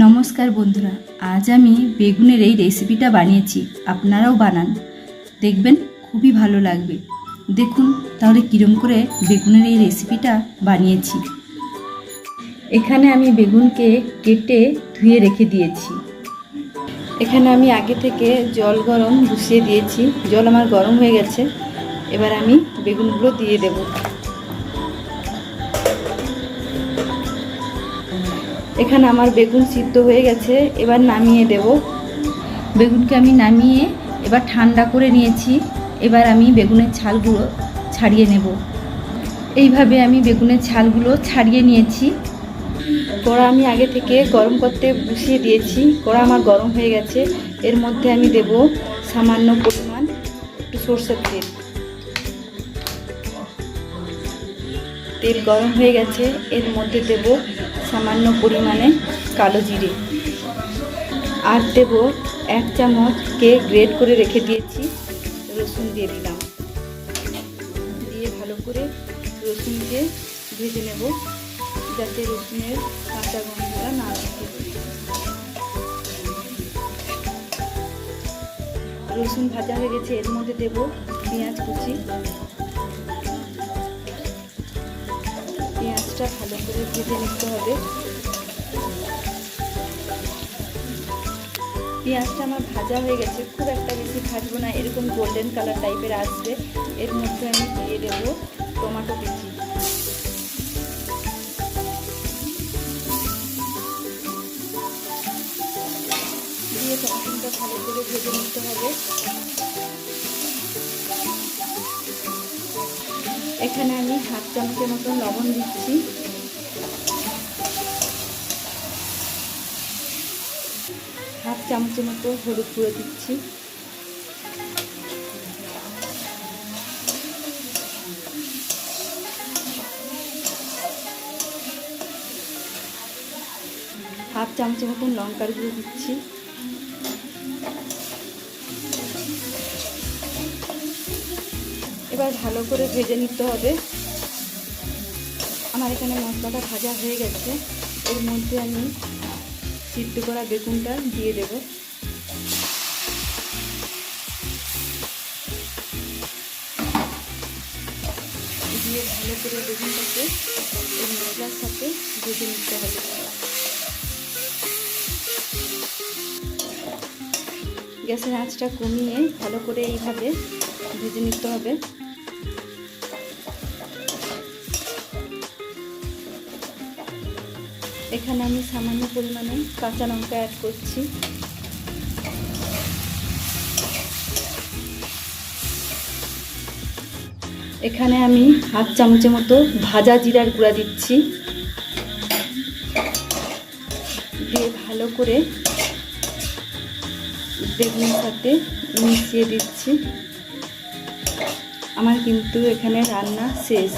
নমস্কার বন্ধুরা, আজ আমি বেগুনের এই রেসিপিটা বানিয়েছি। আপনারাও বানান, দেখবেন খুবই ভালো লাগবে। দেখুন তাহলে কীরকম করে বেগুনের এই রেসিপিটা বানিয়েছি। এখানে আমি বেগুনকে কেটে ধুয়ে রেখে দিয়েছি। এখানে আমি আগে থেকে জল গরম বসিয়ে দিয়েছি। জল আমার গরম হয়ে গেছে। এবার আমি বেগুনগুলো দিয়ে দেব। এখানে আমার বেগুন সিদ্ধ হয়ে গেছে, এবার নামিয়ে দেব। বেগুনকে আমি নামিয়ে এবার ঠান্ডা করে নিয়েছি। এবার আমি বেগুনের ছালগুলো ছাড়িয়ে নেব। এইভাবে আমি বেগুনের ছালগুলো ছাড়িয়ে নিয়েছি। কড়া আমি আগে থেকে গরম করতে বসিয়ে দিয়েছি। কড়া আমার গরম হয়ে গেছে। এর মধ্যে আমি দেব সামান্য পরিমাণ একটু সরষের তেল। তেল গরম হয়ে গেছে, এর মধ্যে দেব সামান্য পরিমাণে কালো জিরে, আর দেব 1 চামচকে গ্রেট করে রেখে দিয়েছি রসুন দিয়ে দিলাম। দিয়ে ভালো করে রসুনকে ভেজে নেব, যাতে রসুনের কাঁচা গন্ধটা না থাকে। রসুন ভাজা হয়ে গেছে, এর মধ্যে দেব পেঁয়াজ কুচি। পেঁয়াজটা ভালো করে ভেজে নিতে হবে। পেঁয়াজটা আমার ভাজা হয়ে গেছে, খুব একটা বেশি ভাজবো না, এরকম গোল্ডেন কালার টাইপের আসবে। এর মধ্যে আমি দিয়ে দেব টমেটো কুচি। দিয়ে টমেটোটা ভালো করে ভেজে নিতে হবে। এখানে আমি 1/2 চামচের মতন লবণ দিচ্ছি। 1/2 চামচের মতো হলুদ গুঁড়ো দিচ্ছি। হাফ চামচের মতন লঙ্কার গুঁড়ো দিচ্ছি। এবার ভালো করে ভেজে নিতে হবে। আমার এখানে মশলাটা ভাজা হয়ে গেছে। এর মধ্যে আমি সিদ্ধ করা বেগুনটা দিয়ে দেব। দিয়ে ভালো করে বেগুনটাকে এই মশলার সাথে ভেজে নিতে হবে। গ্যাসের আঁচটা কমিয়ে ভালো করে এইভাবে ভেজে নিতে হবে। এখানে আমি সামান্য পরিমাণে কাঁচা লঙ্কা অ্যাড করছি। এখানে আমি 1/2 চামচের মতো ভাজা জিরার গুঁড়া দিচ্ছি। দিয়ে ভালো করে বেগুনের সাথে মিশিয়ে দিচ্ছি। আমার কিন্তু এখানে রান্না শেষ।